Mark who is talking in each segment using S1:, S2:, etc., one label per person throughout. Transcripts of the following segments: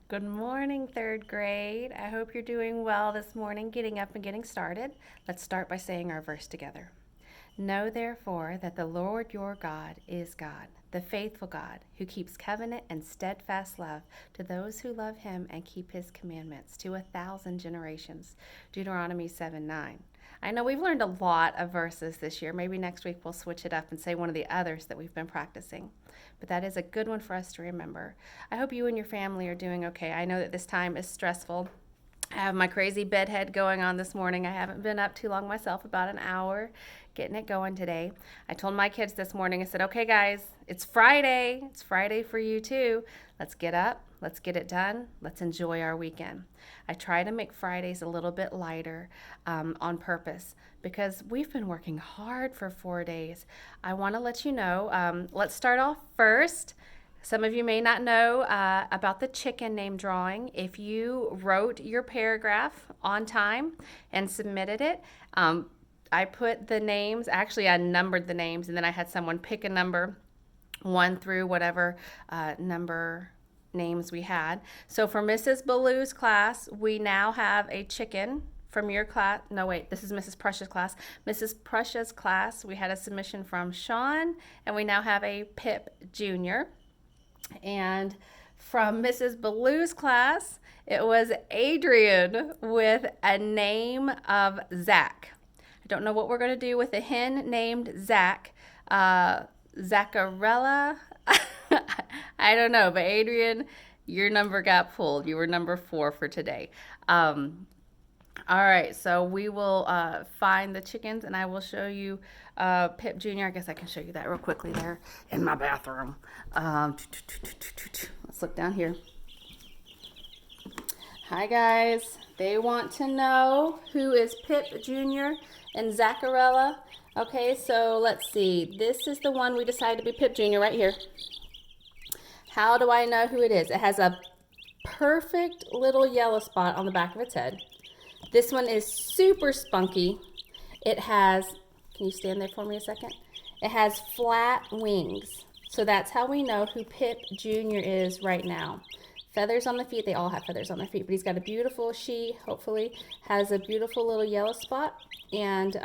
S1: Good morning, third grade. I hope you're doing well this morning, getting up and getting started. Let's start by saying our verse together. Know therefore that the Lord your God is God, the faithful God, who keeps covenant and steadfast love to those who love him and keep his commandments to 1,000 generations. Deuteronomy 7:9. I know we've learned a lot of verses this year. Maybe next week we'll switch it up and say one of the others that we've been practicing. But that is a good one for us to remember. I hope you and your family are doing okay. I know that this time is stressful. I have my crazy bedhead going on this morning. I haven't been up too long myself, about an hour, getting it going today. I told my kids this morning, I said, okay, guys, it's Friday. It's Friday for you too. Let's get up. Let's get it done. Let's enjoy our weekend. I try to make Fridays a little bit lighter on purpose because we've been working hard for 4 days. I want to let you know, let's start off first. Some of you may not know about the chicken name drawing. If you wrote your paragraph on time and submitted it, I put the names, actually I numbered the names, and then I had someone pick a number, 1 through whatever number names we had. So for Mrs. Ballou's class, we now have a chicken from your class. No, wait, this is Mrs. Prussia's class. Mrs. Prussia's class, we had a submission from Sean, and we now have a Pip Jr. And from Mrs. Ballou's class, it was Adrian with a name of Zach. I don't know what we're going to do with a hen named Zach. Zacharella. I don't know, but Adrian, your number got pulled. You were number 4 for today. All right, so we will find the chickens and I will show you Pip Jr. I guess I can show you that real quickly there in my bathroom. Let's look down here. Hi, guys. They want to know who is Pip Jr. and Zacharella. Okay, so let's see. This is the one we decided to be Pip Jr. right here. How do I know who it is? It has a perfect little yellow spot on the back of its head. This one is super spunky. It has, can you stand there for me a second? It has flat wings. So that's how we know who Pip Jr. is right now. Feathers on the feet, they all have feathers on their feet, but he's got a beautiful, she hopefully has a beautiful little yellow spot and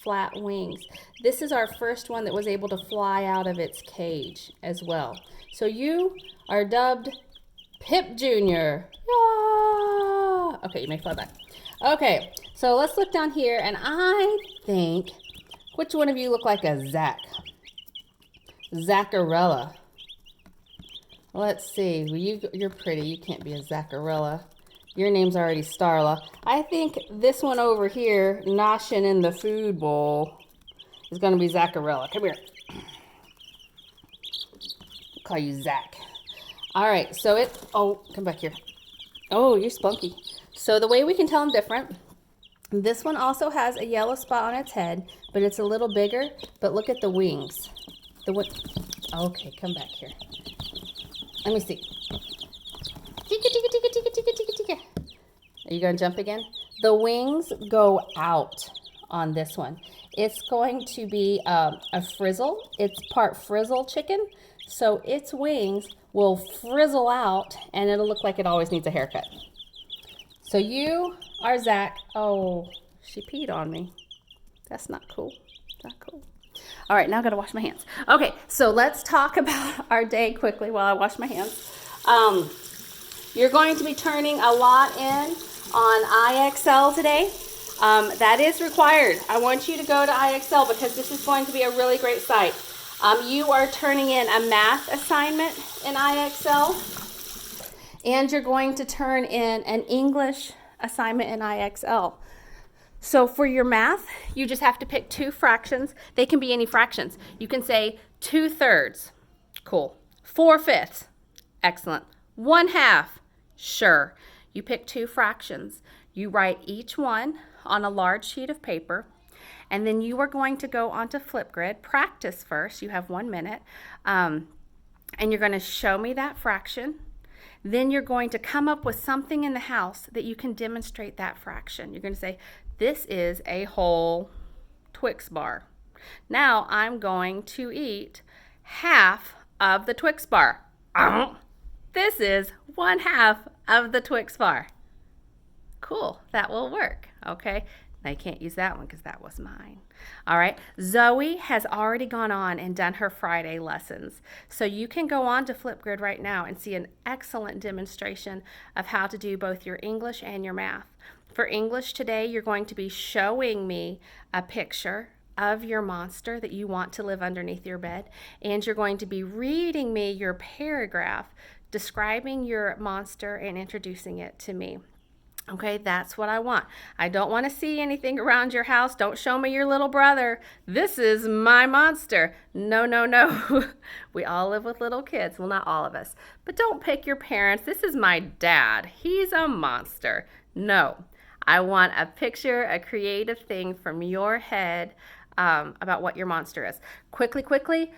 S1: flat wings. This is our first one that was able to fly out of its cage as well. So you are dubbed Pip Jr. Yeah. Okay, you may fly back. Okay, so let's look down here, and I think, which one of you look like a Zach? Zacharella. Let's see. Well, you're pretty. You can't be a Zacharella. Your name's already Starla. I think this one over here, noshing in the food bowl, is going to be Zacharella. Come here. I'll call you Zach. All right, so come back here. Oh, you're spunky. So the way we can tell them different, this one also has a yellow spot on its head, but it's a little bigger. But look at the wings. Okay, come back here. Let me see. Are you going to jump again? The wings go out on this one. It's going to be a frizzle. It's part frizzle chicken. So its wings will frizzle out and it'll look like it always needs a haircut. So you are Zach. Oh, she peed on me. That's not cool. Not cool. All right, now I gotta wash my hands. Okay, so let's talk about our day quickly while I wash my hands. You're going to be turning a lot in on IXL today. That is required. I want you to go to IXL because this is going to be a really great site. You are turning in a math assignment in IXL. And you're going to turn in an English assignment in IXL. So for your math, you just have to pick 2 fractions. They can be any fractions. You can say 2/3. Cool. 4/5. Excellent. 1/2. Sure. You pick 2 fractions. You write each one on a large sheet of paper. And then you are going to go onto Flipgrid. Practice first. You have 1 minute. And you're going to show me that fraction. Then you're going to come up with something in the house that you can demonstrate that fraction. You're going to say, this is a whole Twix bar. Now I'm going to eat half of the Twix bar. This is 1/2 of the Twix bar. Cool, that will work, okay? I can't use that one because that was mine. All right, Zoe has already gone on and done her Friday lessons. So you can go on to Flipgrid right now and see an excellent demonstration of how to do both your English and your math. For English today, you're going to be showing me a picture of your monster that you want to live underneath your bed, and you're going to be reading me your paragraph describing your monster and introducing it to me. Okay, that's what I want. I don't want to see anything around your house. Don't show me your little brother. This is my monster. No, no, no. We all live with little kids. Well, not all of us. But don't pick your parents. This is my dad. He's a monster. No, I want a picture, a creative thing from your head about what your monster is. Quickly.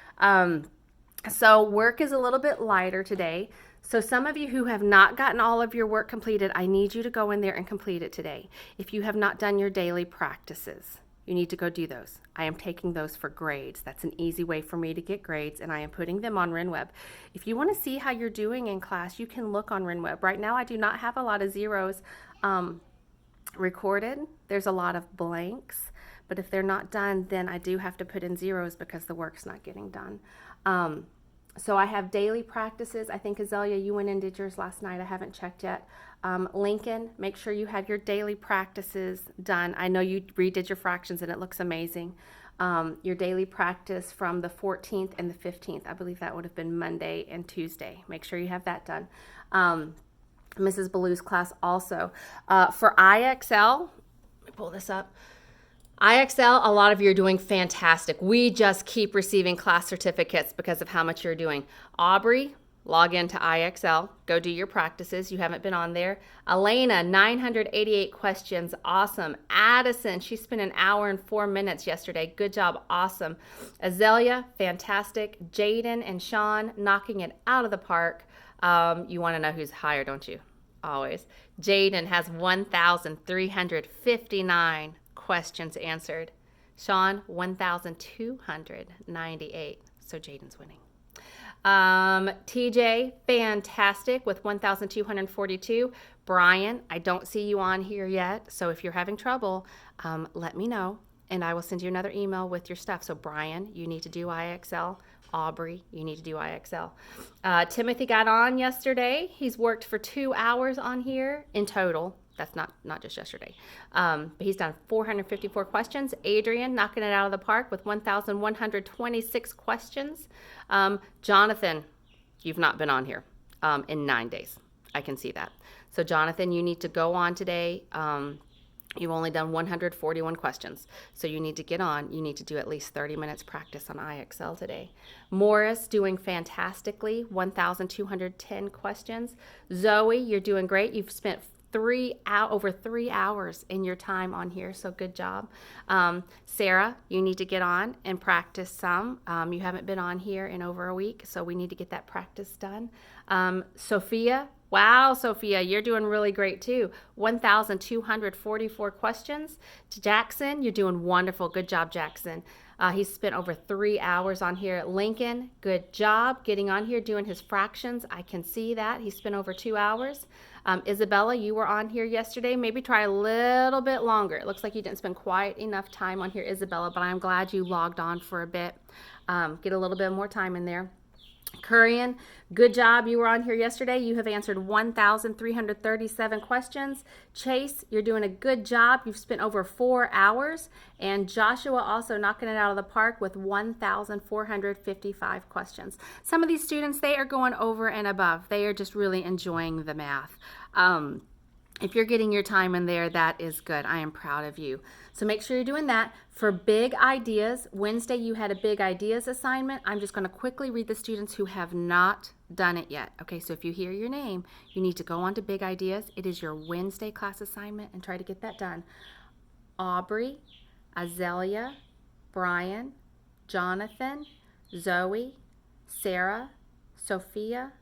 S1: So work is a little bit lighter today. So some of you who have not gotten all of your work completed, I need you to go in there and complete it today. If you have not done your daily practices, you need to go do those. I am taking those for grades. That's an easy way for me to get grades, and I am putting them on RenWeb. If you want to see how you're doing in class, you can look on RenWeb. Right now, I do not have a lot of zeros recorded. There's a lot of blanks, but if they're not done, then I do have to put in zeros because the work's not getting done. So I have daily practices. I think, Azalea, you went and did yours last night. I haven't checked yet. Lincoln, make sure you have your daily practices done. I know you redid your fractions and it looks amazing. Your daily practice from the 14th and the 15th. I believe that would have been Monday and Tuesday. Make sure you have that done. Mrs. Ballew's class also. For IXL, let me pull this up. IXL, a lot of you are doing fantastic. We just keep receiving class certificates because of how much you're doing. Aubrey, log into IXL. Go do your practices. You haven't been on there. Elena, 988 questions. Awesome. Addison, she spent an hour and 4 minutes yesterday. Good job. Awesome. Azalea, fantastic. Jaden and Sean, knocking it out of the park. You want to know who's higher, don't you? Always. Jaden has 1,359 questions answered. Sean, 1,298. So Jaden's winning. TJ, fantastic with 1,242. Brian, I don't see you on here yet. So if you're having trouble, let me know and I will send you another email with your stuff. So Brian, you need to do IXL. Aubrey, you need to do IXL. Timothy got on yesterday. He's worked for 2 hours on here in total. That's not just yesterday. But he's done 454 questions. Adrian knocking it out of the park with 1,126 questions. Jonathan, you've not been on here in 9 days. I can see that. So Jonathan, you need to go on today. You've only done 141 questions. So you need to get on. You need to do at least 30 minutes practice on IXL today. Morris doing fantastically, 1,210 questions. Zoe, you're doing great. You've spent over 3 hours in your time on here, so good job. Sarah, you need to get on and practice some. You haven't been on here in over a week, so we need to get that practice done. Sophia, wow, Sophia, you're doing really great too. 1,244 questions. Jackson, you're doing wonderful. Good job, Jackson. He's spent over 3 hours on here. Lincoln, good job getting on here, doing his fractions. I can see that. He spent over 2 hours. Isabella, you were on here yesterday. Maybe try a little bit longer. It looks like you didn't spend quite enough time on here, Isabella, but I'm glad you logged on for a bit. Get a little bit more time in there. Kurian, good job. You were on here yesterday. You have answered 1,337 questions. Chase, you're doing a good job. You've spent over 4 hours. And Joshua also knocking it out of the park with 1,455 questions. Some of these students, they are going over and above. They are just really enjoying the math. If you're getting your time in there, that is good. I am proud of you. So make sure you're doing that. For big ideas, Wednesday you had a big ideas assignment. I'm just going to quickly read the students who have not done it yet. Okay, so if you hear your name, you need to go on to big ideas. It is your Wednesday class assignment and try to get that done. Aubrey, Azalea, Brian, Jonathan, Zoe, Sarah, Sophia,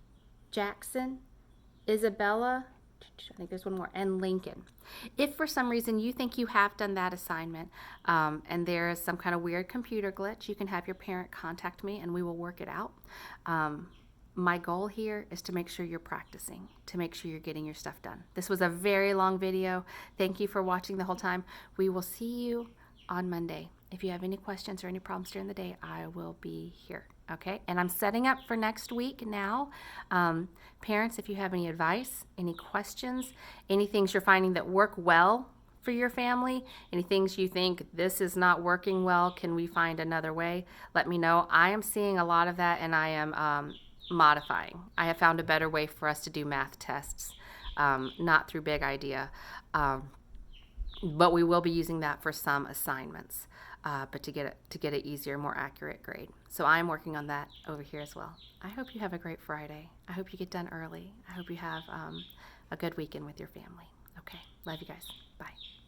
S1: Jackson, Isabella, I think there's one more, and Lincoln. If for some reason you think you have done that assignment and there is some kind of weird computer glitch, you can have your parent contact me and we will work it out. My goal here is to make sure you're practicing, to make sure you're getting your stuff done. This was a very long video. Thank you for watching the whole time. We will see you on Monday. If you have any questions or any problems during the day, I will be here. Okay, and I'm setting up for next week now. Parents, if you have any advice, any questions, any things you're finding that work well for your family, any things you think this is not working well, can we find another way? Let me know. I am seeing a lot of that, and I am modifying. I have found a better way for us to do math tests, not through Big Idea, but we will be using that for some assignments, but to get an easier, more accurate grade. So I'm working on that over here as well. I hope you have a great Friday. I hope you get done early. I hope you have a good weekend with your family. Okay, love you guys. Bye.